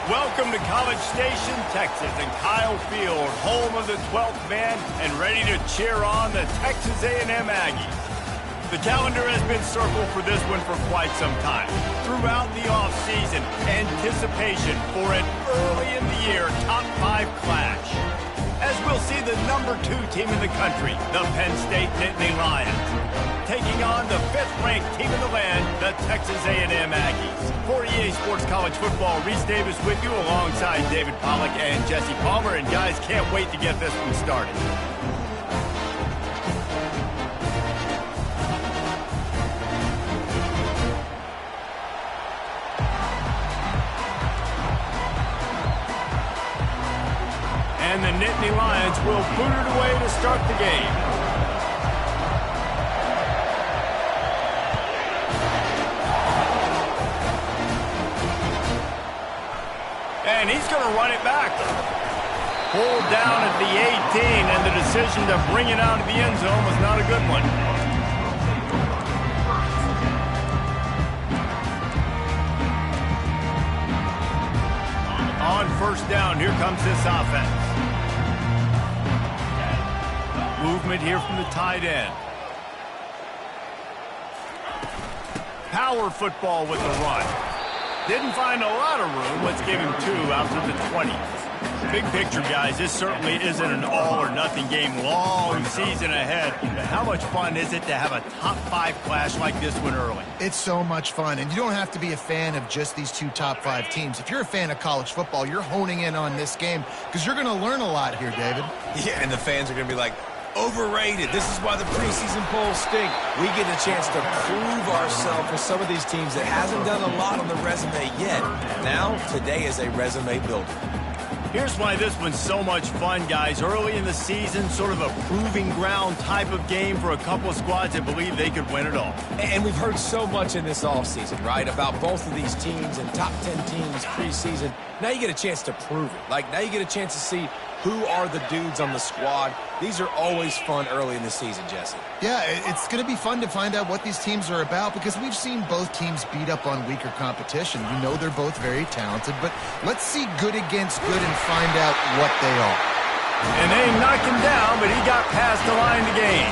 Welcome to College Station, Texas, and Kyle Field, home of the 12th man, and ready to cheer on the Texas A&M Aggies. The calendar has been circled for this one for quite some time. Throughout the offseason, anticipation for an early-in-the-year top-5 clash. As we'll see the number 2 team in the country, the Penn State Nittany Lions, taking on the 5th-ranked team in the land, the Texas A&M Aggies. For EA Sports College Football, Reese Davis with you alongside David Pollack and Jesse Palmer. And guys, can't wait to get this one started. And the Nittany Lions will boot it away to start the game. And he's going to run it back. Pulled down at the 18, and the decision to bring it out of the end zone was not a good one. On first down, here comes this offense. Movement here from the tight end. Power football with the run. Didn't find a lot of room. Let's give him 2 out to the 20. Big picture, guys, this certainly isn't an all-or-nothing game. Long season ahead. How much fun is it to have a top-5 clash like this one early? It's so much fun, and you don't have to be a fan of just these 2 top-5 teams. If you're a fan of college football, you're honing in on this game because you're going to learn a lot here, David. Yeah, and the fans are going to be like, overrated. This is why the preseason polls stink. We get a chance to prove ourselves with some of these teams that hasn't done a lot on the resume yet. Now, today is a resume builder. Here's why this one's so much fun, guys. Early in the season, sort of a proving ground type of game for a couple of squads that believe they could win it all. And we've heard so much in this offseason, right, about both of these teams and top 10 teams preseason. Now you get a chance to prove it. Like, now you get a chance to see who are the dudes on the squad. These are always fun early in the season, Jesse. Yeah, it's going to be fun to find out what these teams are about because we've seen both teams beat up on weaker competition. We know they're both very talented, but let's see good against good and find out what they are. And they knocked him down, but he got past the line to gain.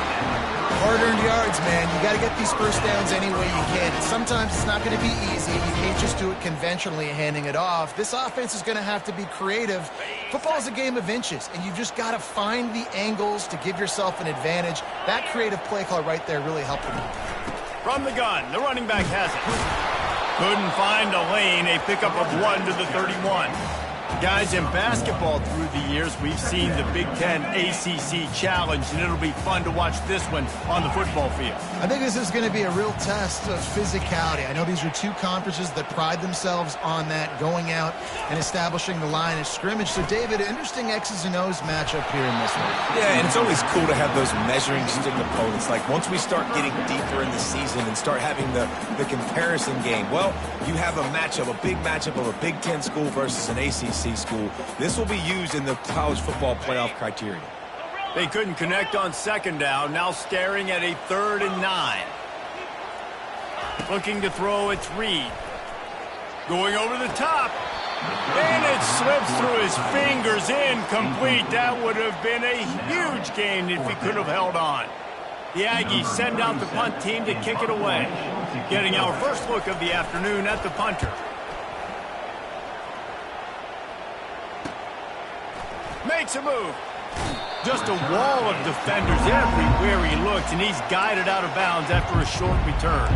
Hard-earned yards, man. You got to get these first downs any way you can. And sometimes it's not going to be easy. You can't just do it conventionally handing it off. This offense is going to have to be creative. Football is a game of inches, and you've just got to find the angles to give yourself an advantage. That creative play call right there really helped them. From the gun, the running back has it. Couldn't find a lane, a pickup of 1 to the 31. Guys, in basketball through the years, we've seen the Big Ten ACC Challenge, and it'll be fun to watch this one on the football field. I think this is going to be a real test of physicality. I know these are 2 conferences that pride themselves on that, going out and establishing the line of scrimmage. So, David, interesting X's and O's matchup here in this one. Yeah, and it's always cool to have those measuring stick opponents. Like, once we start getting deeper in the season and start having the comparison game, well, you have a matchup, a big matchup of a Big Ten school versus an ACC school. This will be used in the college football playoff criteria. They couldn't connect on second down. Now staring at a 3rd and 9. Looking to throw, it's Reed. Going over the top. And it slips through his fingers, incomplete. That would have been a huge gain if he could have held on. The Aggies send out the punt team to kick it away. Getting our first look of the afternoon at the punter. Makes a move. Just a wall of defenders everywhere he looks, and he's guided out of bounds after a short return.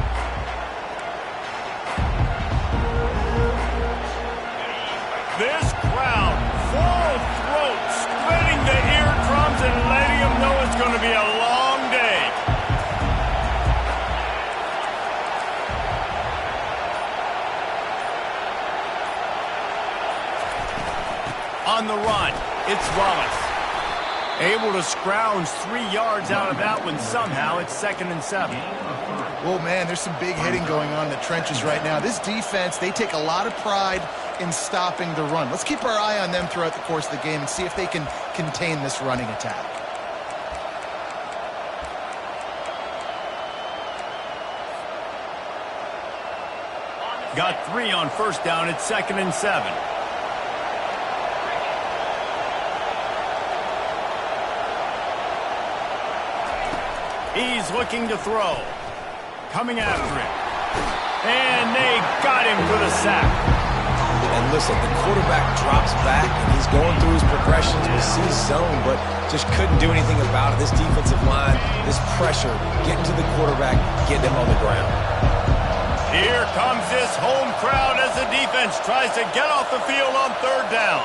This crowd, full throat, splitting the eardrums and letting them know it's going to be a long day. On the run, it's Wallace. Able to scrounge 3 yards out of that one somehow. It's 2nd and 7. Well, man, there's some big hitting going on in the trenches right now. This defense, they take a lot of pride in stopping the run. Let's keep our eye on them throughout the course of the game and see if they can contain this running attack. Got 3 on first down. It's 2nd and 7. He's looking to throw. Coming after him. And they got him for the sack. And listen, the quarterback drops back, and he's going through his progressions with C zone, but just couldn't do anything about it. This defensive line, this pressure, getting to the quarterback, getting him on the ground. Here comes this home crowd as the defense tries to get off the field on third down.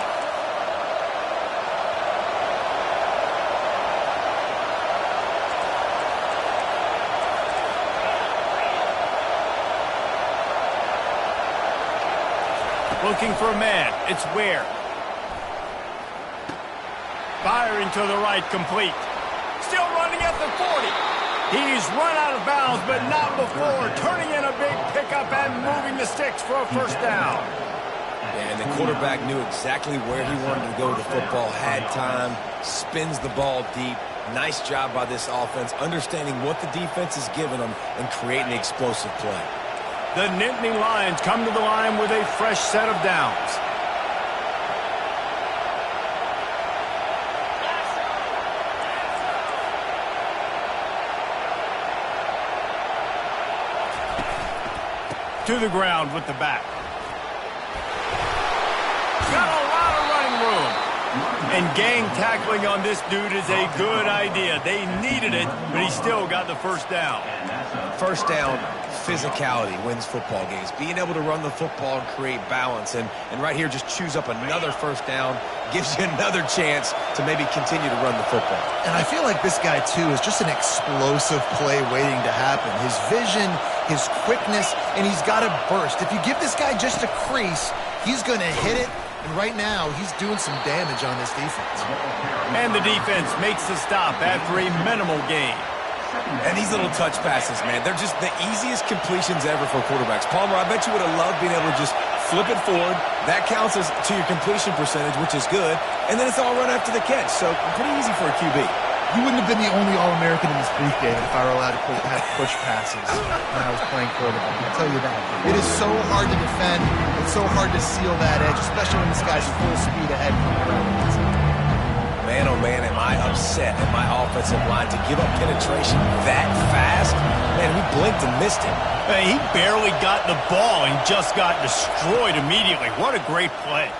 Looking for a man. It's Ware. Firing to the right, complete. Still running at the 40. He's run out of bounds, but not before. Turning in a big pickup and moving the sticks for a first down. And the quarterback knew exactly where he wanted to go with the football, had time, spins the ball deep. Nice job by this offense, understanding what the defense is giving them and creating an explosive play. The Nittany Lions come to the line with a fresh set of downs. To the ground with the back. Got a lot of running room. And gang tackling on this dude is a good idea. They needed it, but he still got the first down. First down, physicality wins football games. Being able to run the football and create balance. And right here, just choose up another first down. Gives you another chance to maybe continue to run the football. And I feel like this guy, too, is just an explosive play waiting to happen. His vision, his quickness, and he's got to burst. If you give this guy just a crease, he's going to hit it. And right now, he's doing some damage on this defense. And the defense makes the stop after a minimal gain. And these little touch passes, man, they're just the easiest completions ever for quarterbacks. Palmer, I bet you would have loved being able to just flip it forward. That counts as to your completion percentage, which is good. And then it's all run after the catch. So pretty easy for a QB. You wouldn't have been the only All-American in this booth, David, if I were allowed to have push passes when I was playing quarterback. I'll tell you that. It is so hard to defend. It's so hard to seal that edge, especially when this guy's full speed ahead. Man, oh man, am I upset at my offensive line to give up penetration that fast? Man, we blinked and missed him. Hey, he barely got the ball and just got destroyed immediately. What a great play.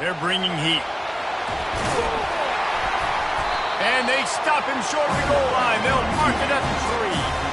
They're bringing heat. And they stop him short of the goal line. They'll mark it at the 3.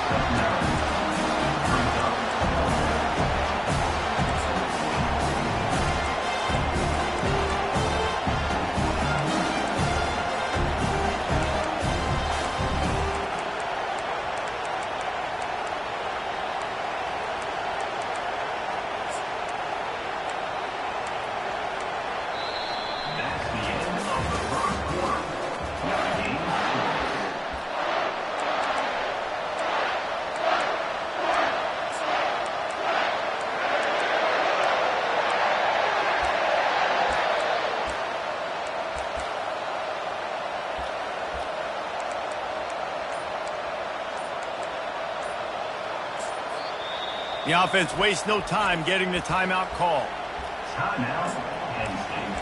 The offense wastes no time getting the timeout call. Timeout, Penn State.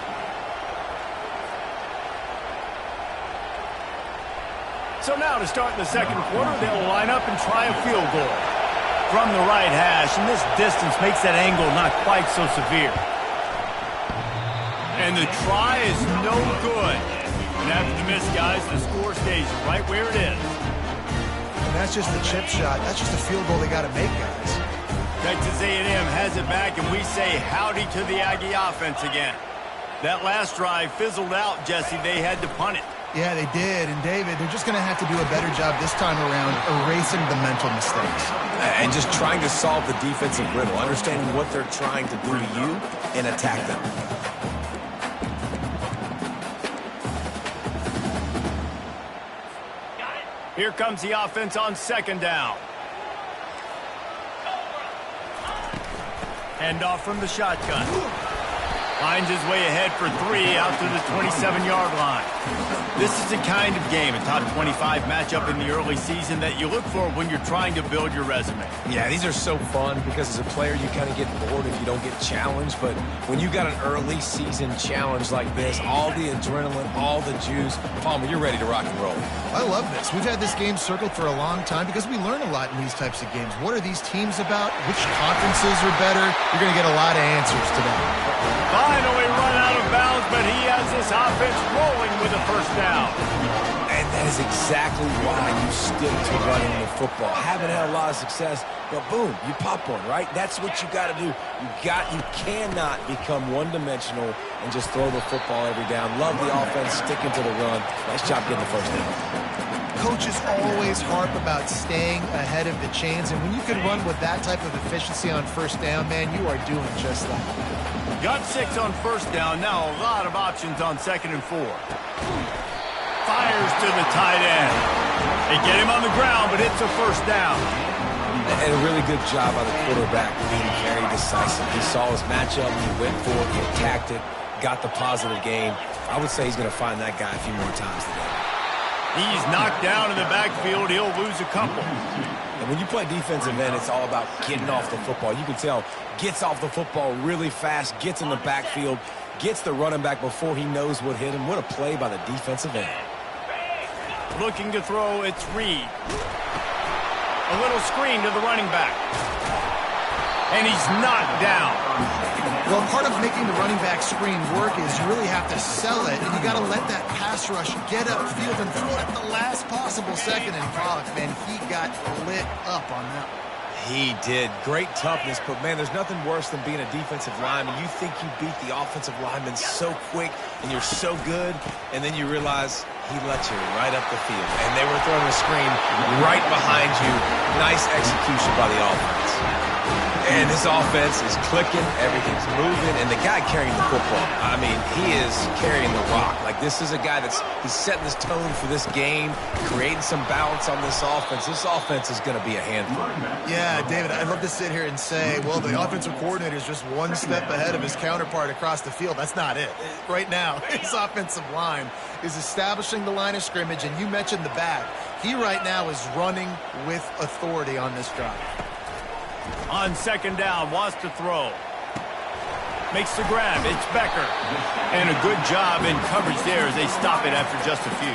So now to start the second quarter, they'll line up and try a field goal. From the right hash, and this distance makes that angle not quite so severe. And the try is no good. And after the miss, guys, the score stays right where it is. And that's just the chip shot. That's just a field goal they got to make, guys. Texas A&M has it back, and we say howdy to the Aggie offense again. That last drive fizzled out, Jesse. They had to punt it. Yeah, they did. And, David, they're just going to have to do a better job this time around erasing the mental mistakes. And just trying to solve the defensive riddle, understanding what they're trying to do to you and attack them. Here comes the offense on second down. Hand off from the shotgun. Finds his way ahead for 3 out to the 27-yard line. This is the kind of game, a top 25 matchup in the early season that you look for when you're trying to build your resume. Yeah, these are so fun because as a player you kind of get bored if you don't get challenged, but when you got an early season challenge like this, all the adrenaline, all the juice, Palmer, you're ready to rock and roll. I love this. We've had this game circled for a long time because we learn a lot in these types of games. What are these teams about? Which conferences are better? You're going to get a lot of answers today. Finally run out of bounds, but he has this offense rolling with a first down. And that is exactly why you stick to running the football. Haven't had a lot of success, but boom, you pop one, right? That's what you got to do. You cannot become one-dimensional and just throw the football every down. Love the offense, sticking to the run. Nice job getting the first down. Coaches always harp about staying ahead of the chains, and when you can run with that type of efficiency on first down, man, you are doing just that. Got 6 on first down. Now a lot of options on 2nd and 4. Fires to the tight end. They get him on the ground, but it's a first down. And a really good job by the quarterback being very decisive. He saw his matchup, he went for it, he attacked it, got the positive gain. I would say he's going to find that guy a few more times today. He's knocked down in the backfield. He'll lose a couple. And when you play defensive end, it's all about getting off the football. You can tell, gets off the football really fast, gets in the backfield, gets the running back before he knows what hit him. What a play by the defensive end. Looking to throw, it's Reed. A little screen to the running back. And he's knocked down. Well, part of making the running back screen work is you really have to sell it, and you got to let that pass rush get upfield and throw it at the last possible second. And Pollock, man, he got lit up on that one. He did. Great toughness, but, man, there's nothing worse than being a defensive lineman. You think you beat the offensive lineman so quick, and you're so good, and then you realize he let you right up the field. And they were throwing a screen right behind you. Nice execution by the offense. And this offense is clicking, everything's moving, and the guy carrying the football, I mean, he is carrying the rock. Like, this is a guy he's setting this tone for this game, creating some balance on this offense. This offense is going to be a handful. Yeah, David, I'd love to sit here and say, well, the offensive coordinator is just one step ahead of his counterpart across the field. That's not it. Right now, his offensive line is establishing the line of scrimmage, and you mentioned the back. He right now is running with authority on this drive. On 2nd down, wants to throw. Makes the grab. It's Becker. And a good job in coverage there as they stop it after just a few.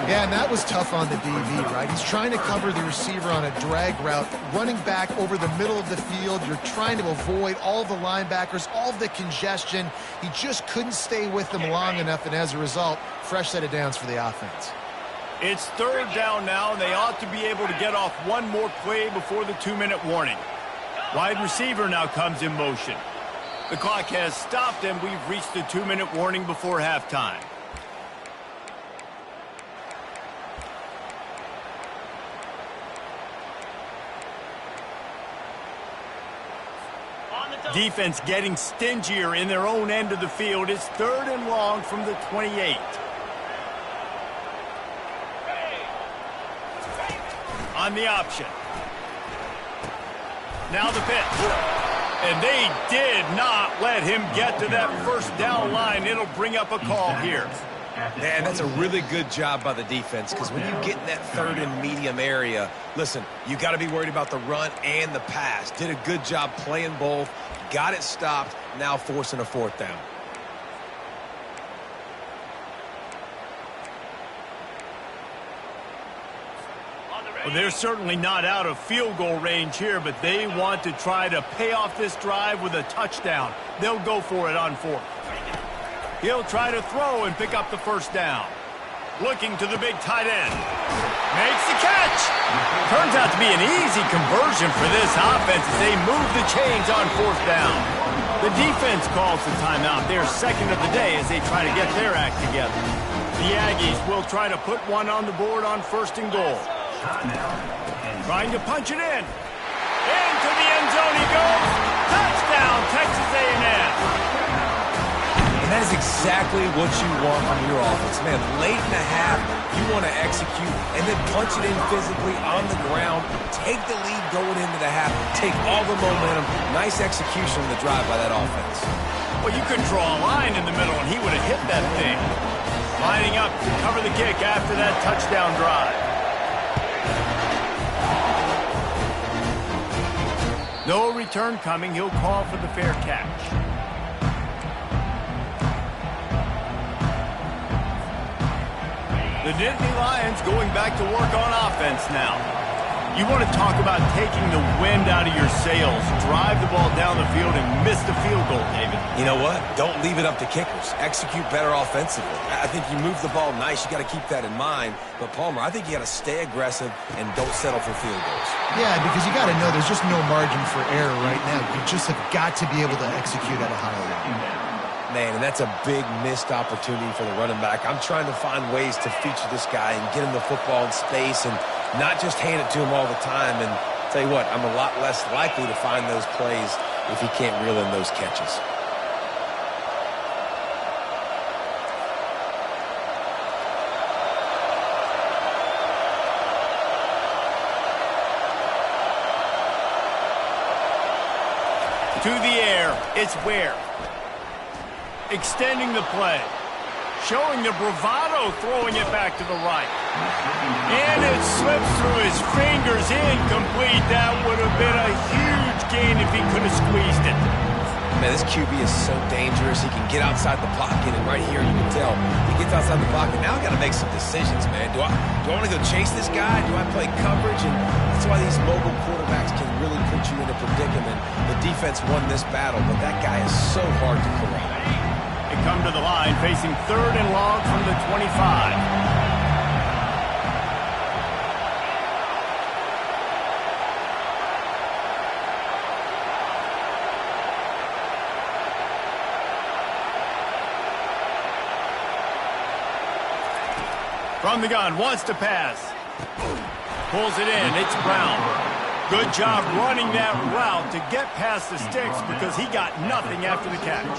Yeah, and that was tough on the DB, right? He's trying to cover the receiver on a drag route, running back over the middle of the field. You're trying to avoid all the linebackers, all the congestion. He just couldn't stay with them long enough, and as a result, fresh set of downs for the offense. It's 3rd down now, and they ought to be able to get off one more play before the 2-minute warning. Wide receiver now comes in motion. The clock has stopped, and we've reached the 2-minute warning before halftime. Defense getting stingier in their own end of the field. It's 3rd and long from the 28. On the option. Now the pitch. And they did not let him get to that first down line. It'll bring up a call here. Man, that's a really good job by the defense, because when you get in that 3rd and medium area, listen, you got to be worried about the run and the pass. Did a good job playing both, got it stopped, now forcing a 4th down. Well, they're certainly not out of field goal range here, but they want to try to pay off this drive with a touchdown. They'll go for it on 4th. He'll try to throw and pick up the first down. Looking to the big tight end. Makes the catch. Turns out to be an easy conversion for this offense as they move the chains on 4th down. The defense calls the timeout. They're 2nd of the day as they try to get their act together. The Aggies will try to put one on the board on 1st and goal. Trying to punch it in. Into the end zone he goes. Touchdown, Texas A&M. And that is exactly what you want from your offense. Man, late in the half, you want to execute and then punch it in physically on the ground. Take the lead going into the half. Take all the momentum. Nice execution on the drive by that offense. Well, you could draw a line in the middle, and he would have hit that thing. Lining up to cover the kick after that touchdown drive. No return coming. He'll call for the fair catch. The Nittany Lions going back to work on offense now. You want to talk about taking the wind out of your sails. Drive the ball down the field and miss the field goal, David. You know what? Don't leave it up to kickers. Execute better offensively. I think you move the ball nice. You got to keep that in mind. But, Palmer, I think you got to stay aggressive and don't settle for field goals. Yeah, because you got to know there's just no margin for error right now. You just have got to be able to execute at a high level. Man, and that's a big missed opportunity for the running back. I'm trying to find ways to feature this guy and get him the football in space and not just hand it to him all the time. And tell you what, I'm a lot less likely to find those plays if he can't reel in those catches. To the air, it's Ware. Extending the play. Showing the bravado, throwing it back to the right. And it slips through his fingers, incomplete. That would have been a huge gain if he could have squeezed it. Man, this QB is so dangerous. He can get outside the pocket, and right here you can tell he gets outside the pocket. Now I got to make some decisions, man. Do I want to go chase this guy? Do I play coverage? And that's why these mobile quarterbacks can really put you in a predicament. The defense won this battle, but that guy is so hard to corral. They come to the line, facing 3rd and long from the 25. From the gun, wants to pass. Pulls it in, it's Brown. Good job running that route to get past the sticks because he got nothing after the catch.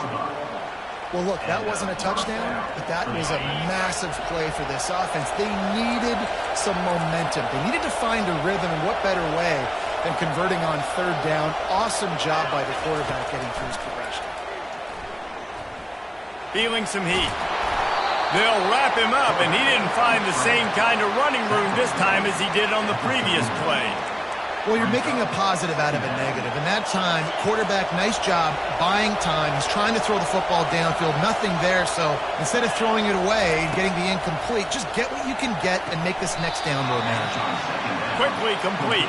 Well, look, that wasn't a touchdown, but that was a massive play for this offense. They needed some momentum. They needed to find a rhythm, and what better way than converting on 3rd down. Awesome job by the quarterback getting through his progression. Feeling some heat. They'll wrap him up, and he didn't find the same kind of running room this time as he did on the previous play. Well, you're making a positive out of a negative. And that time, quarterback, nice job buying time. He's trying to throw the football downfield. Nothing there. So instead of throwing it away and getting the incomplete, just get what you can get and make this next down more manageable. Quickly complete.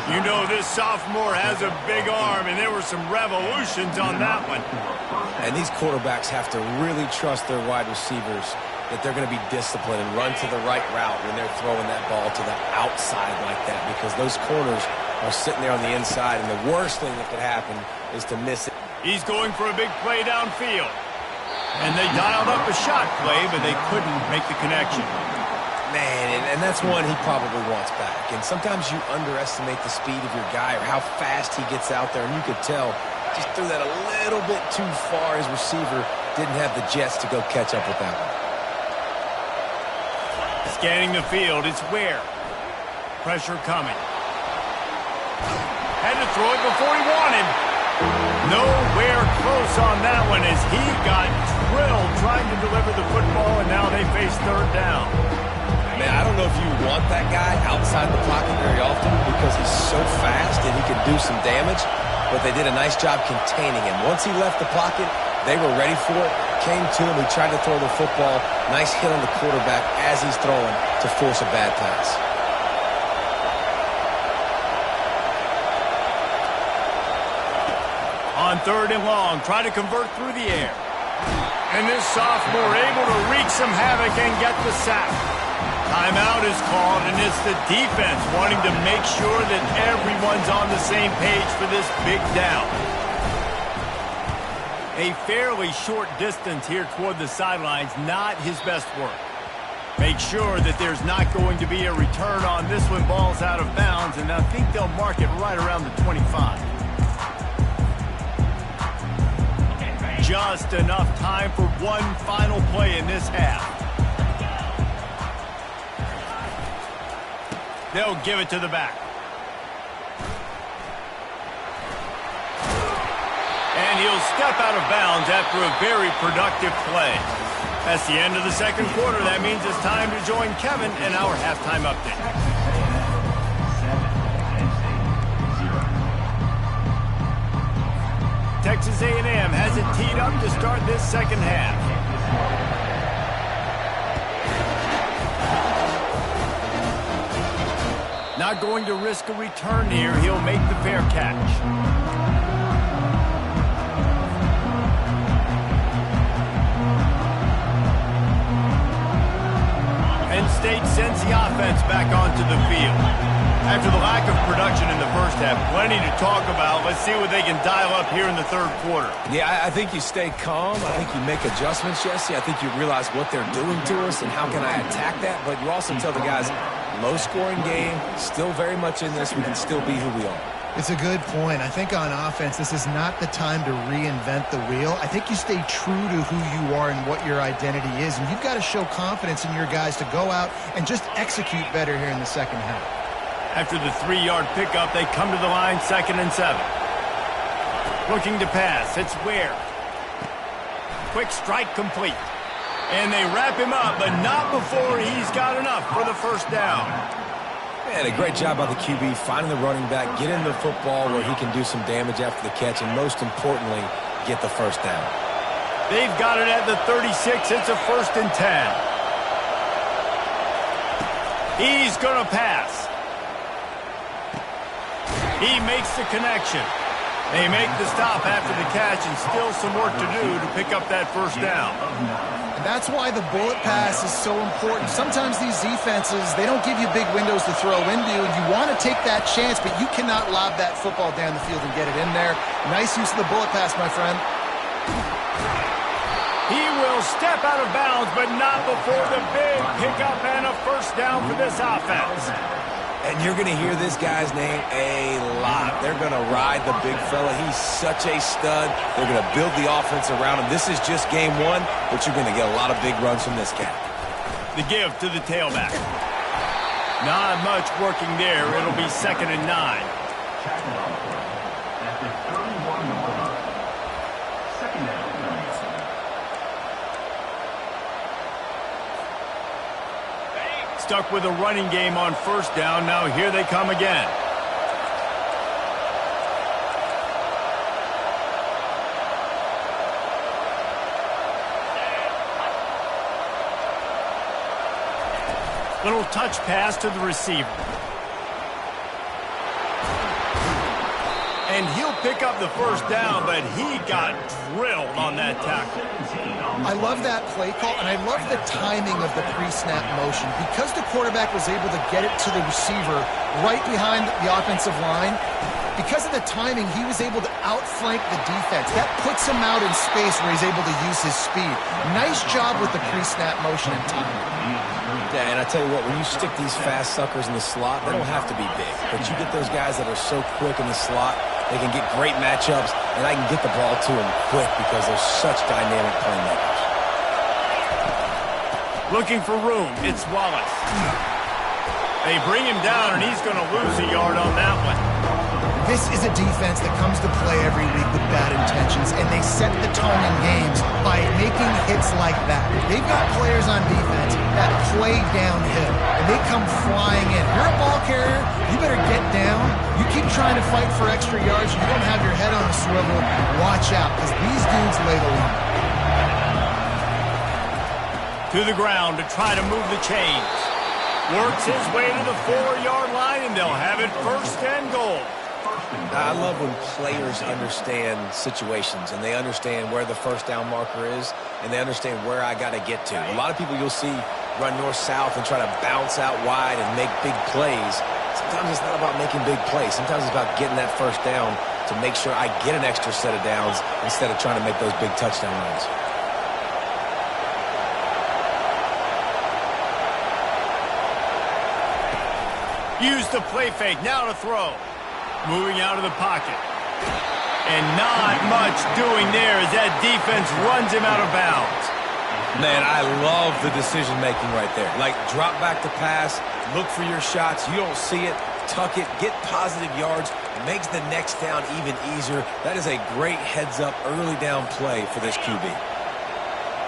You know this sophomore has a big arm, and there were some revolutions on that one. And these quarterbacks have to really trust their wide receivers that they're going to be disciplined and run to the right route when they're throwing that ball to the outside like that, because those corners are sitting there on the inside, and the worst thing that could happen is to miss it. He's going for a big play downfield. And they dialed up a shot play, but they couldn't make the connection. Man, and that's one he probably wants back. And sometimes you underestimate the speed of your guy or how fast he gets out there, and you could tell just threw that a little bit too far. His receiver didn't have the jets to go catch up with that one. Scanning the field, it's Ware. Pressure coming. Had to throw it before he wanted. Nowhere close on that one as he got drilled trying to deliver the football, and now they face 3rd down. Man, I don't know if you want that guy outside the pocket very often because he's so fast and he can do some damage, but they did a nice job containing him. Once he left the pocket, they were ready for it, came to him, he tried to throw the football. Nice hit on the quarterback as he's throwing to force a bad pass. On 3rd and long, try to convert through the air. And this sophomore able to wreak some havoc and get the sack. Timeout is called, and it's the defense wanting to make sure that everyone's on the same page for this big down. A fairly short distance here toward the sidelines, not his best work. Make sure that there's not going to be a return on this when ball's out of bounds, and I think they'll mark it right around the 25. Just enough time for one final play in this half. They'll give it to the back. And he'll step out of bounds after a very productive play. That's the end of the second quarter. That means it's time to join Kevin in our halftime update. Texas A&M has it teed up to start this second half. Not going to risk a return here. He'll make the fair catch. Penn State sends the offense back onto the field. After the lack of production in the first half, plenty to talk about. Let's see what they can dial up here in the third quarter. Yeah, I think you stay calm. I think you make adjustments, Jesse. I think you realize what they're doing to us and how can I attack that. But you also tell the guys, low-scoring game, still very much in this. We can still be who we are. It's a good point. I think on offense, this is not the time to reinvent the wheel. I think you stay true to who you are and what your identity is. And you've got to show confidence in your guys to go out and just execute better here in the second half. After the 3-yard pickup, they come to the line, 2nd and 7. Looking to pass. It's Ware. Quick strike complete. And they wrap him up, but not before he's got enough for the first down. Man, a great job by the QB, finding the running back, get into the football where he can do some damage after the catch, and most importantly, get the first down. They've got it at the 36. It's a 1st and 10. He's going to pass. He makes the connection. They make the stop after the catch, and still some work to do to pick up that first down. And that's why the bullet pass is so important. Sometimes these defenses, they don't give you big windows to throw into, and you want to take that chance, but you cannot lob that football down the field and get it in there. Nice use of the bullet pass, my friend. He will step out of bounds, but not before the big pickup and a first down for this offense. And you're going to hear this guy's name a lot. They're going to ride the big fella. He's such a stud. They're going to build the offense around him. This is just game one, but you're going to get a lot of big runs from this guy. The give to the tailback. Not much working there. It'll be 2nd and 9. At the 31-yard line. 2nd down. Stuck with a running game on first down. Now here they come again. Little touch pass to the receiver. And he'll pick up the first down, but he got drilled on that tackle. I love that play call, and I love the timing of the pre-snap motion. Because the quarterback was able to get it to the receiver right behind the offensive line, because of the timing, he was able to outflank the defense. That puts him out in space where he's able to use his speed. Nice job with the pre-snap motion and timing. Yeah, and I tell you what, when you stick these fast suckers in the slot, they don't have to be big. But you get those guys that are so quick in the slot, they can get great matchups, and I can get the ball to them quick because they're such dynamic playmakers. Looking for room, it's Wallace. They bring him down, and he's going to lose a yard on that one. This is a defense that comes to play every week with bad intentions, and they set the tone in games by making hits like that. They've got players on defense that play downhill, and they come flying in. You're a ball carrier, you better get down. You keep trying to fight for extra yards, you don't have your head on a swivel. Watch out, because these dudes lay the line. To the ground to try to move the chains. Works his way to the 4-yard line, and they'll have it 1st and goal. I love when players understand situations and they understand where the first down marker is and they understand where I got to get to. A lot of people you'll see run north-south and try to bounce out wide and make big plays. Sometimes it's not about making big plays. Sometimes it's about getting that first down to make sure I get an extra set of downs instead of trying to make those big touchdown runs. Use the play fake, now to throw. Moving out of the pocket. And not much doing there as that defense runs him out of bounds. Man, I love the decision-making right there. Like, drop back to pass, look for your shots. You don't see it, tuck it, get positive yards, makes the next down even easier. That is a great heads-up early down play for this QB.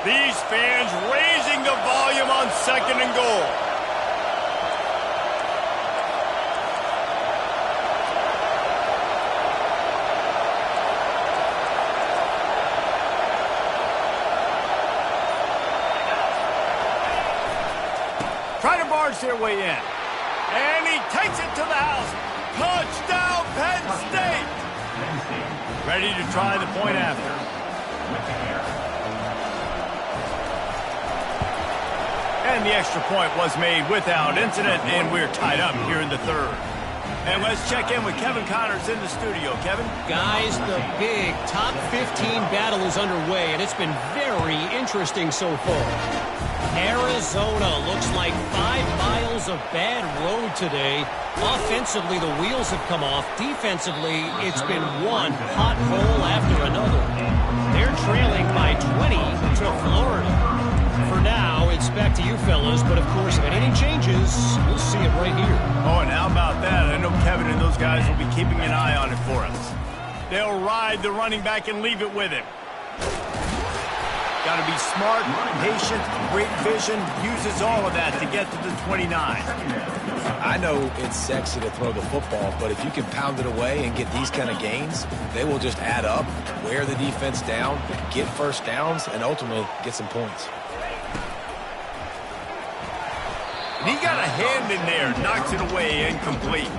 These fans raising the volume on 2nd and goal. Trying to barge their way in. And he takes it to the house. Touchdown, Penn State! Ready to try the point after. And the extra point was made without incident, and we're tied up here in the 3rd. And let's check in with Kevin Connors in the studio. Kevin? Guys, the big top 15 battle is underway, and it's been very interesting so far. Arizona looks like 5 miles of bad road today. Offensively, the wheels have come off. Defensively, it's been one pothole after another. They're trailing by 20 to Florida. For now, it's back to you fellas, but of course, if anything changes, we'll see it right here. Oh, and how about that? I know Kevin and those guys will be keeping an eye on it for us. They'll ride the running back and leave it with him. Got to be smart, patient, great vision, uses all of that to get to the 29. I know it's sexy to throw the football, but if you can pound it away and get these kind of gains, they will just add up, wear the defense down, get first downs, and ultimately get some points. And he got a hand in there, knocks it away, incomplete.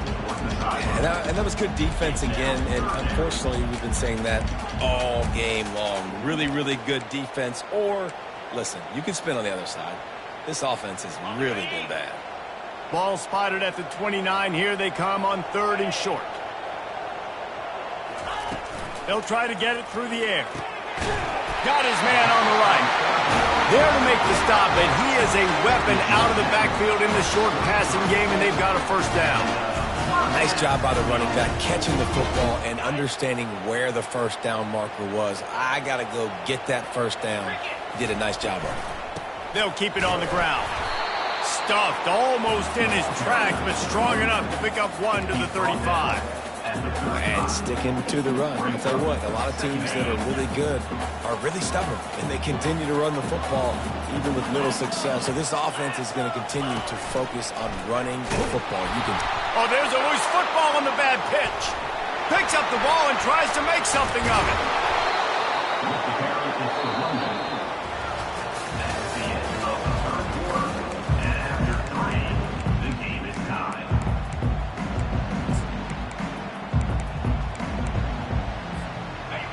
And that was good defense again, and unfortunately we've been saying that all game long. Really, really good defense, or, listen, you can spin on the other side. This offense has really been bad. Ball spotted at the 29. Here they come on 3rd and short. They'll try to get it through the air. Got his man on the right. There to make the stop, and he is a weapon out of the backfield in the short passing game, and they've got a first down. Nice job by the running back, catching the football and understanding where the first down marker was. I got to go get that first down. He did a nice job of it. They'll keep it on the ground. Stuffed almost in his tracks, but strong enough to pick up 1 to the 35. And sticking to the run. I'll tell you what, a lot of teams that are really good are really stubborn, and they continue to run the football even with little success. So this offense is going to continue to focus on running the football. Oh, there's a loose football on the bad pitch. Picks up the ball and tries to make something of it.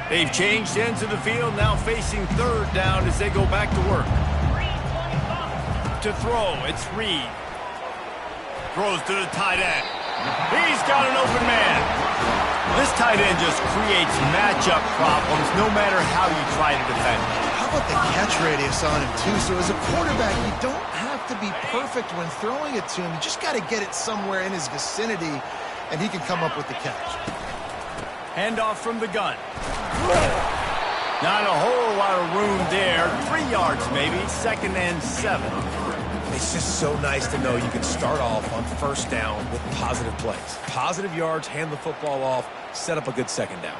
They've changed ends of the field, now facing 3rd down as they go back to work. To throw, it's Reed. Throws to the tight end. He's got an open man. This tight end just creates matchup problems no matter how you try to defend. How about the catch radius on him, too? So as a quarterback, you don't have to be perfect when throwing it to him. You just got to get it somewhere in his vicinity, and he can come up with the catch. Handoff from the gun. Not a whole lot of room there. 3 yards maybe. 2nd and 7. It's just so nice to know you can start off on first down with positive plays. Positive yards, hand the football off, set up a good 2nd down.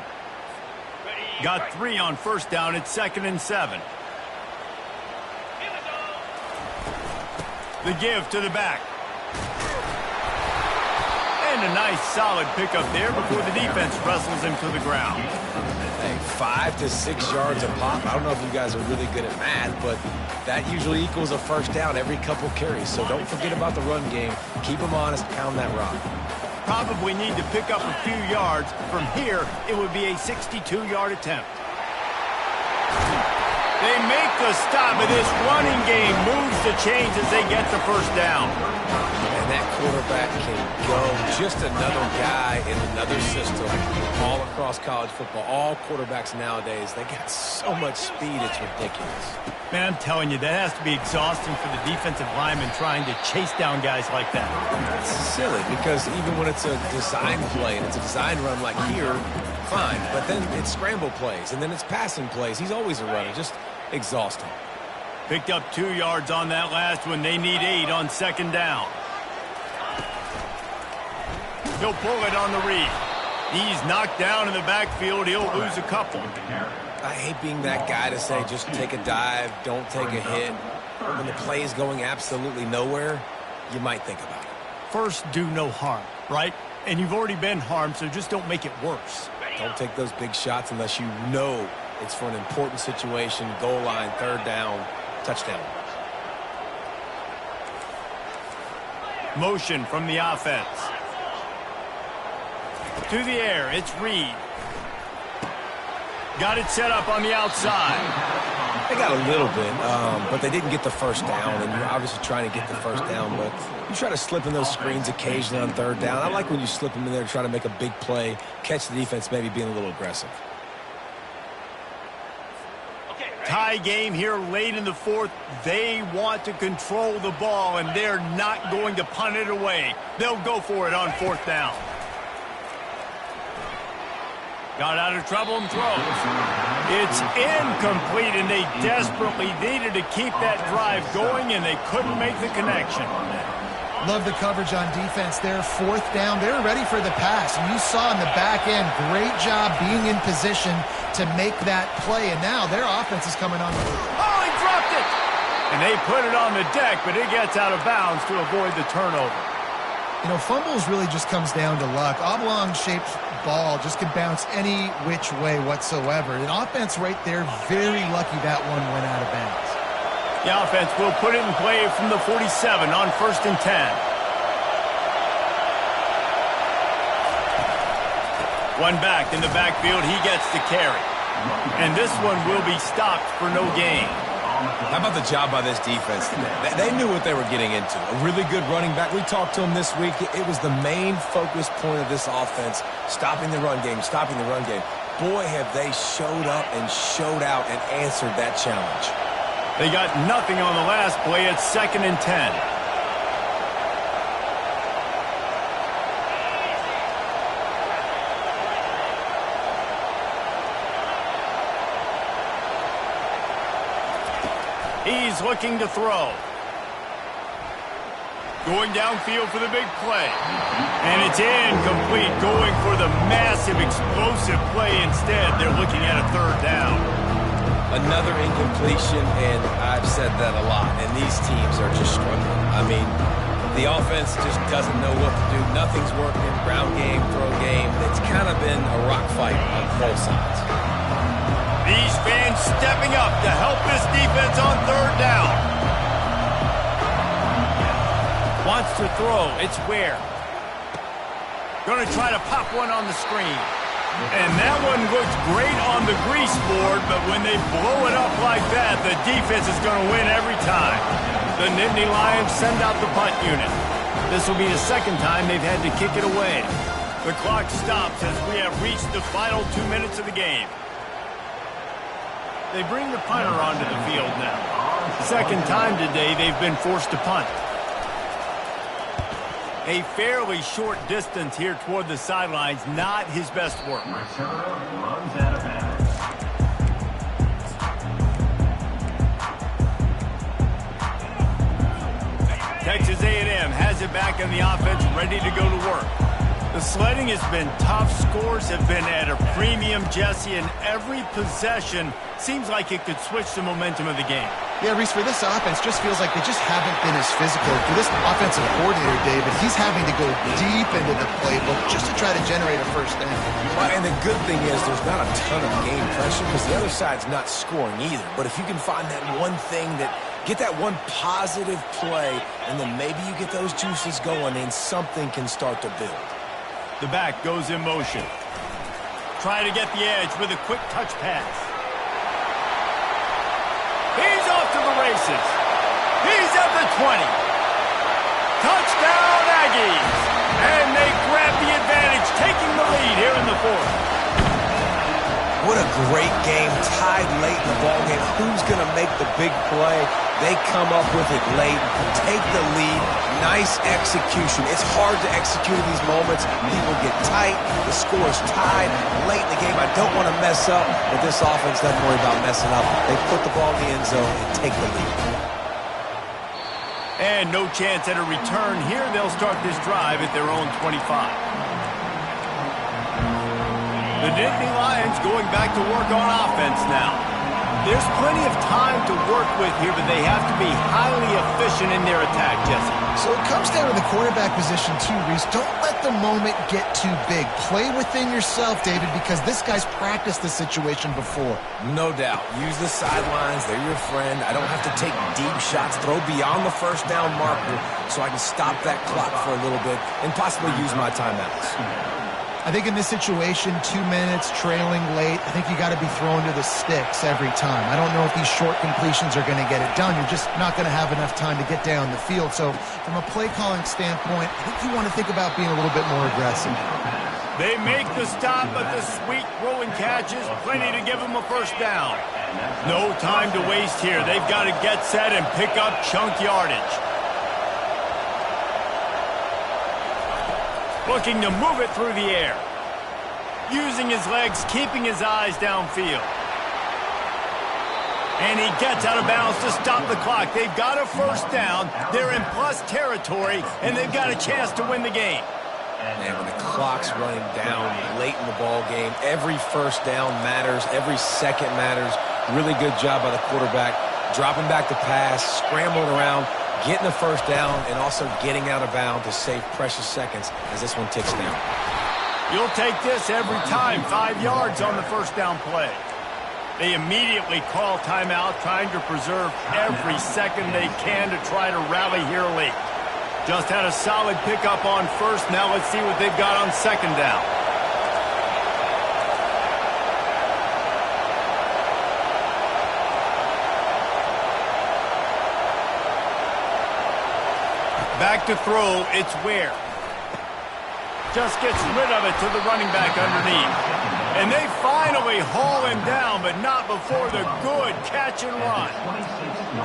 Got 3 on first down. It's 2nd and 7. The give to the back. And a nice solid pickup there before the defense wrestles him to the ground. Hey, 5 to 6 yards a pop. I don't know if you guys are really good at math, but that usually equals a first down every couple carries. So don't forget about the run game. Keep them honest. Pound that rock. Probably need to pick up a few yards. From here, it would be a 62-yard attempt. They make the stop, and this running game moves the chains as they get the first down. And that quarterback can go. Just another guy in another system all across college football. All quarterbacks nowadays, they got so much speed, it's ridiculous. Man, I'm telling you, that has to be exhausting for the defensive lineman trying to chase down guys like that. It's silly because even when it's a design play and it's a design run like here, fine. But then it's scramble plays and then it's passing plays. He's always a runner. Just exhausting. Picked up 2 yards on that last one. They need 8 on 2nd down. He'll pull it on the read. He's knocked down in the backfield. He'll lose a couple. I hate being that guy to say just take a dive, don't take a hit. When the play is going absolutely nowhere, you might think about it. First, do no harm, right? And you've already been harmed, so just don't make it worse. Don't take those big shots unless you know it's for an important situation, goal line, third down, touchdown. Motion from the offense. To the air, it's Reed. Got it set up on the outside. They got a little bit, but they didn't get the first down, and you're obviously trying to get the first down, but you try to slip in those screens occasionally on third down. I like when you slip them in there to try to make a big play, catch the defense maybe being a little aggressive. Tie game here late in the fourth. They want to control the ball, and they're not going to punt it away. They'll go for it on fourth down. Got out of trouble and throws. It's incomplete, and they desperately needed to keep that drive going, and they couldn't make the connection. Love the coverage on defense there. Fourth down. They were ready for the pass. And you saw in the back end, great job being in position to make that play. And now their offense is coming on. Oh, he dropped it! And they put it on the deck, but it gets out of bounds to avoid the turnover. You know, fumbles really just comes down to luck. Oblong-shaped ball just can bounce any which way whatsoever. An offense right there, very lucky that one went out of bounds. The offense will put it in play from the 47 on 1st and 10. One back in the backfield. He gets the carry. And this one will be stopped for no gain. How about the job by this defense today? They knew what they were getting into. A really good running back. We talked to him this week. It was the main focus point of this offense, stopping the run game, stopping the run game. Boy, have they showed up and showed out and answered that challenge. They got nothing on the last play. It's 2nd and 10. He's looking to throw. Going downfield for the big play. And it's incomplete. Going for the massive, explosive play instead. They're looking at a third down. Another incompletion, and I've said that a lot, and these teams are just struggling. I mean, the offense just doesn't know what to do. Nothing's working. Ground game, throw game. It's kind of been a rock fight on both sides. These fans stepping up to help this defense on third down. Wants to throw. It's Ware. Going to try to pop one on the screen. And that one looks great on the grease board, but when they blow it up like that, the defense is going to win every time. The Nittany Lions send out the punt unit. This will be the second time they've had to kick it away. The clock stops as we have reached the final 2 minutes of the game. They bring the punter onto the field now. Second time today they've been forced to punt. A fairly short distance here toward the sidelines, not his best work. Texas A&M has it back in the offense, ready to go to work. The sledding has been tough. Scores have been at a premium, Jesse, and every possession seems like it could switch the momentum of the game. Yeah, Reese, for this offense, just feels like they just haven't been as physical. For this offensive coordinator, David, he's having to go deep into the playbook just to try to generate a first down. Well, and the good thing is there's not a ton of game pressure because the other side's not scoring either. But if you can find that one thing that get that one positive play, and then maybe you get those juices going, and something can start to build. The back goes in motion. Try to get the edge with a quick touch pass. He's off to the races. He's at the 20. Touchdown, Aggies. And they grab the advantage, taking the lead here in the fourth. What a great game, tied late in the ballgame. Who's going to make the big play? They come up with it late, take the lead. Nice execution. It's hard to execute in these moments. People get tight. The score's tied late in the game. I don't want to mess up, but this offense doesn't worry about messing up. They put the ball in the end zone and take the lead. And no chance at a return here. They'll start this drive at their own 25. The Nittany Lions going back to work on offense now. There's plenty of time to work with here, but they have to be highly efficient in their attack, Jesse. So it comes down to the quarterback position too, Reese. Don't let the moment get too big. Play within yourself, David, because this guy's practiced the situation before. No doubt. Use the sidelines. They're your friend. I don't have to take deep shots, throw beyond the first down marker so I can stop that clock for a little bit and possibly use my timeouts. I think in this situation, 2 minutes, trailing late, I think you got to be thrown to the sticks every time. I don't know if these short completions are going to get it done. You're just not going to have enough time to get down the field. So from a play calling standpoint, I think you want to think about being a little bit more aggressive. They make the stop, but the sweet throwing catch is plenty to give them a first down. No time to waste here. They've got to get set and pick up chunk yardage. Looking to move it through the air. Using his legs, keeping his eyes downfield. And he gets out of bounds to stop the clock. They've got a first down. They're in plus territory, and they've got a chance to win the game. And when the clock's running down late in the ball game, every first down matters. Every second matters. Really good job by the quarterback. Dropping back to pass, scrambling around, getting the first down, and also getting out of bounds to save precious seconds as this one ticks down. You'll take this every time. 5 yards on the first down play. They immediately call timeout, trying to preserve every second they can to try to rally here late. Just had a solid pickup on first. Now let's see what they've got on second down. Back to throw, it's Ware. Just gets rid of it to the running back underneath. And they finally haul him down, but not before the good catch and run.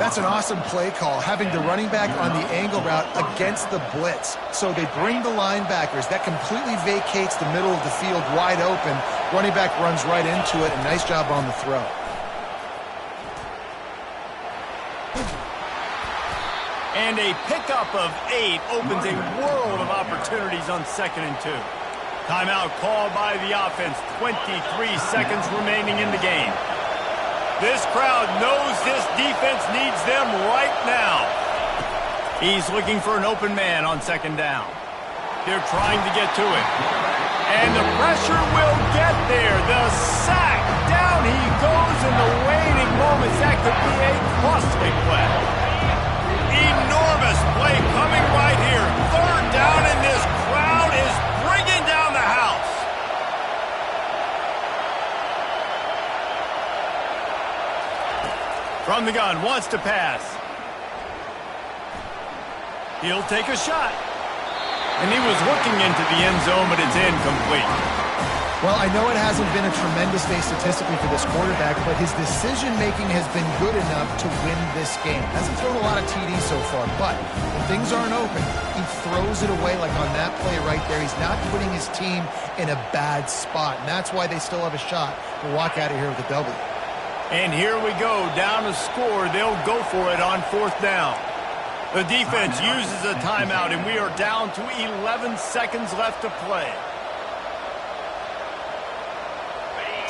That's an awesome play call, having the running back on the angle route against the blitz. So they bring the linebackers. That completely vacates the middle of the field wide open. Running back runs right into it, and nice job on the throw. And a pickup of 8 opens a world of opportunities on 2nd and 2. Timeout called by the offense. 23 seconds remaining in the game. This crowd knows this defense needs them right now. He's looking for an open man on 2nd down. They're trying to get to it. And the pressure will get there. The sack. Down he goes in the waning moments. That could be a costly play. Enormous play coming right here. 3rd down, and this crowd is bringing down the house. From the gun, wants to pass. He'll take a shot. And he was looking into the end zone, but it's incomplete. Well, I know it hasn't been a tremendous day statistically for this quarterback, but his decision-making has been good enough to win this game. Hasn't thrown a lot of TDs so far, but when things aren't open, he throws it away like on that play right there. He's not putting his team in a bad spot, and that's why they still have a shot to walk out of here with a W. And here we go, down a score. They'll go for it on 4th down. The defense uses a timeout, and we are down to 11 seconds left to play.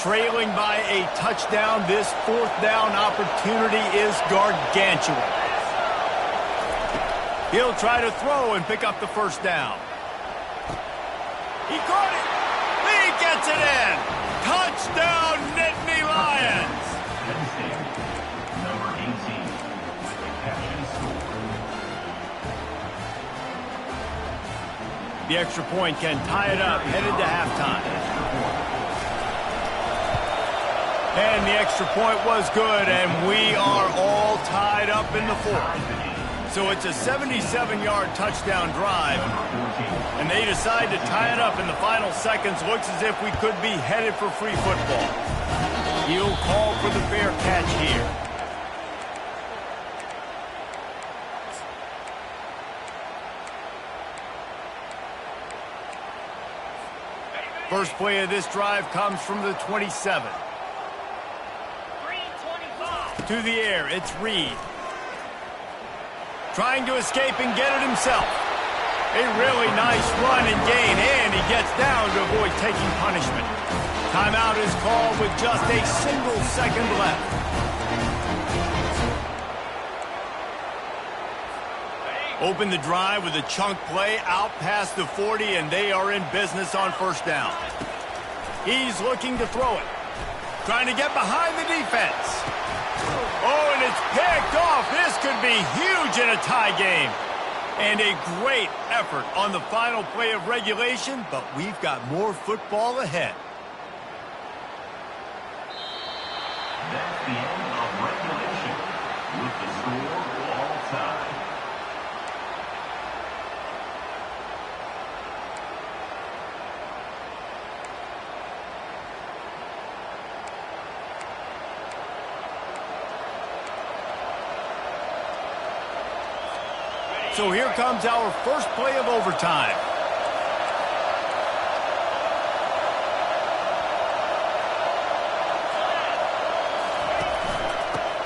Trailing by a touchdown, this 4th down opportunity is gargantuan. He'll try to throw and pick up the first down. He caught it. He gets it in. Touchdown, Nittany Lions. Number 18 with the catch and score. The extra point can tie it up, headed to halftime. And the extra point was good, and we are all tied up in the 4th. So it's a 77-yard touchdown drive, and they decide to tie it up in the final seconds. Looks as if we could be headed for free football. He'll call for the fair catch here. First play of this drive comes from the 27. To the air, it's Reed. Trying to escape and get it himself. A really nice run and gain, and he gets down to avoid taking punishment. Timeout is called with just a single second left. Open the drive with a chunk play out past the 40, and they are in business on first down. He's looking to throw it. Trying to get behind the defense. Oh, and it's picked off. This could be huge in a tie game. And a great effort on the final play of regulation, but we've got more football ahead. That's the end of regulation with the score all time. So here comes our first play of overtime.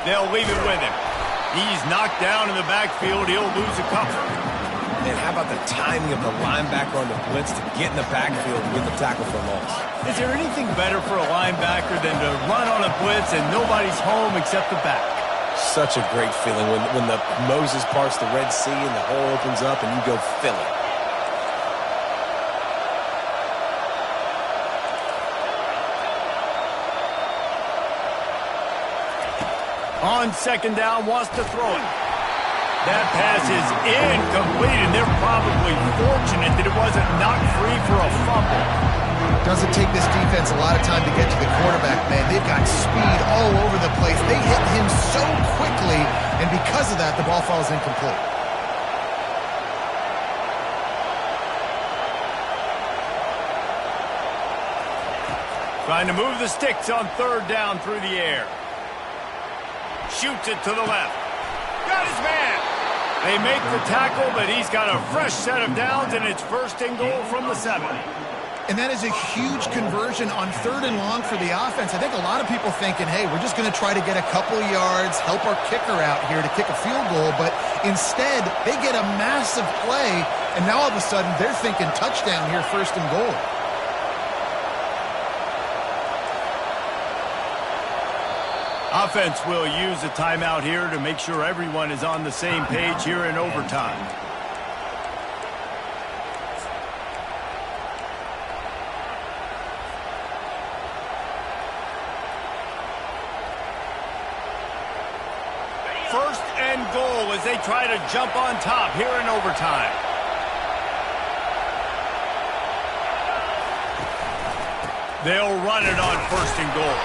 They'll leave it with him. He's knocked down in the backfield. He'll lose a couple. And how about the timing of the linebacker on the blitz to get in the backfield and get the tackle for loss? Is there anything better for a linebacker than to run on a blitz and nobody's home except the back? Such a great feeling when the Moses parts the Red Sea and the hole opens up and you go fill it. On second down, wants to throw it. That pass is incomplete, and they're probably fortunate that it wasn't knocked free for a fumble. Doesn't take this defense a lot of time to get to the quarterback, man. They've got speed all over the place. They hit him so quickly, and because of that, the ball falls incomplete. Trying to move the sticks on third down through the air. Shoots it to the left. Got his man. They make the tackle, but he's got a fresh set of downs, and it's first and goal from the 7. And that is a huge conversion on third and long for the offense. I think a lot of people thinking, hey, we're just going to try to get a couple yards, help our kicker out here to kick a field goal. But instead, they get a massive play, and now all of a sudden they're thinking touchdown here, first and goal. Offense will use a timeout here to make sure everyone is on the same page here in overtime. First and goal as they try to jump on top here in overtime. They'll run it on first and goal.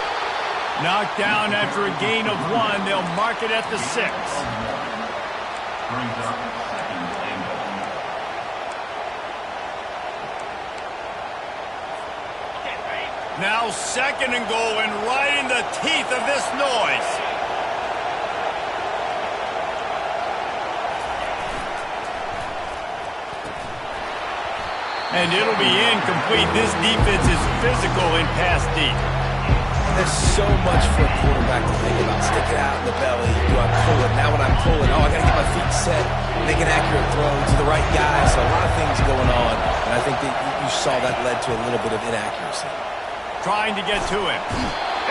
Knocked down after a gain of 1. They'll mark it at the 6. Brings up second and goal. Now second and goal, and right in the teeth of this noise. And it'll be incomplete. This defense is physical in pass deep. There's so much for a quarterback to think about. Stick it out in the belly. Do I pull it? Now when I'm pulling, I got to get my feet set, make an accurate throw to the right guy. So a lot of things going on, and I think that you saw that led to a little bit of inaccuracy. Trying to get to him.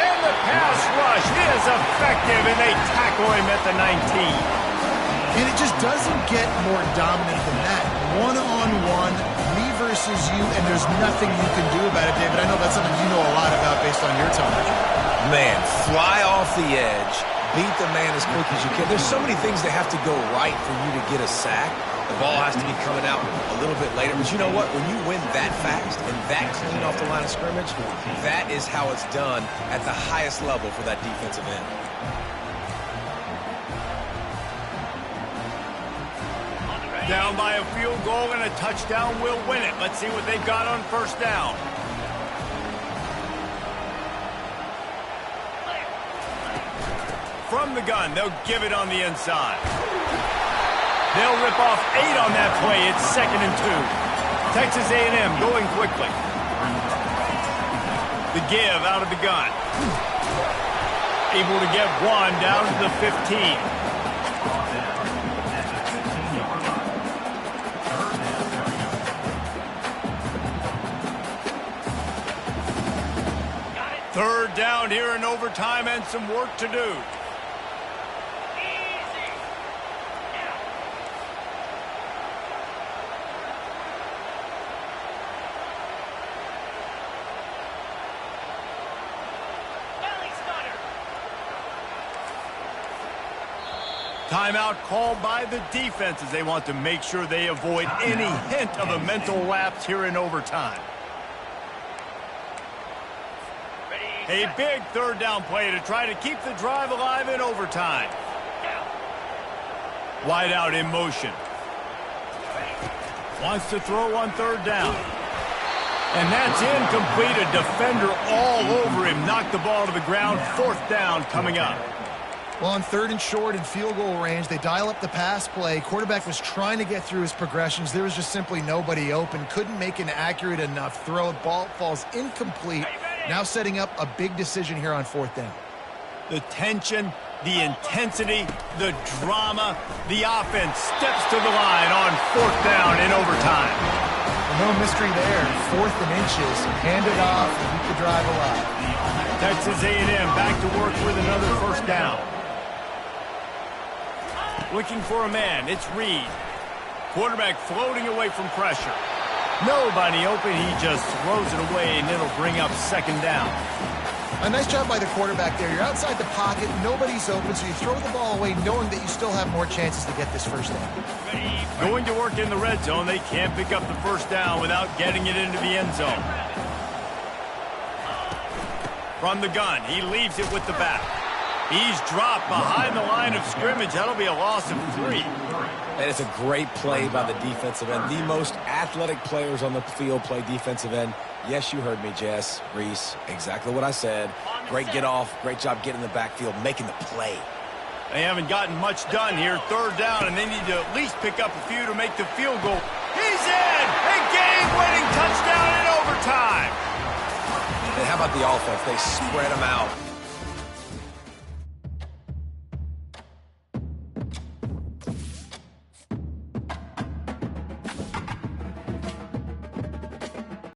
And the pass rush is effective, and they tackle him at the 19. And it just doesn't get more dominant than that. One-on-one, me versus you, and there's nothing you can do about it, David. I know that's something you know a lot about based on your time. Man, fly off the edge, beat the man as quick as you can. There's so many things that have to go right for you to get a sack. The ball has to be coming out a little bit later. But you know what? When you win that fast and that clean off the line of scrimmage, that is how it's done at the highest level for that defensive end. Down by a field goal and a touchdown will win it. Let's see what they've got on first down. From the gun, they'll give it on the inside. They'll rip off 8 on that play. It's second and 2. Texas A&M going quickly. The give out of the gun. Able to get 1 down to the 15. Third down here in overtime and some work to do. Timeout called by the defense as they want to make sure they avoid any hint of a mental lapse here in overtime. A big third down play to try to keep the drive alive in overtime. Wide out in motion. Wants to throw on third down. And that's incomplete. A defender all over him. Knocked the ball to the ground. Fourth down coming up. Well, on third and short and field goal range, they dial up the pass play. Quarterback was trying to get through his progressions. There was just simply nobody open. Couldn't make an accurate enough throw. Ball falls incomplete. Now setting up a big decision here on fourth down. The tension, the intensity, the drama, the offense steps to the line on fourth down in overtime. Well, no mystery there. Fourth and inches. Hand it off and keep the drive alive. Texas A&M back to work with another first down. Looking for a man, it's Reed. Quarterback floating away from pressure. Nobody open, he just throws it away, and it'll bring up second down. A nice job by the quarterback there. You're outside the pocket, nobody's open, so you throw the ball away knowing that you still have more chances to get this first down. Going to work in the red zone, they can't pick up the first down without getting it into the end zone. From the gun, he leaves it with the back. He's dropped behind the line of scrimmage. That'll be a loss of 3. And it's a great play by the defensive end. The most athletic players on the field play defensive end. Yes, you heard me, Jess, Reese. Exactly what I said. Great get off. Great job getting in the backfield, making the play. They haven't gotten much done here. Third down, and they need to at least pick up a few to make the field goal. He's in! A game-winning touchdown in overtime! And how about the offense? They spread them out.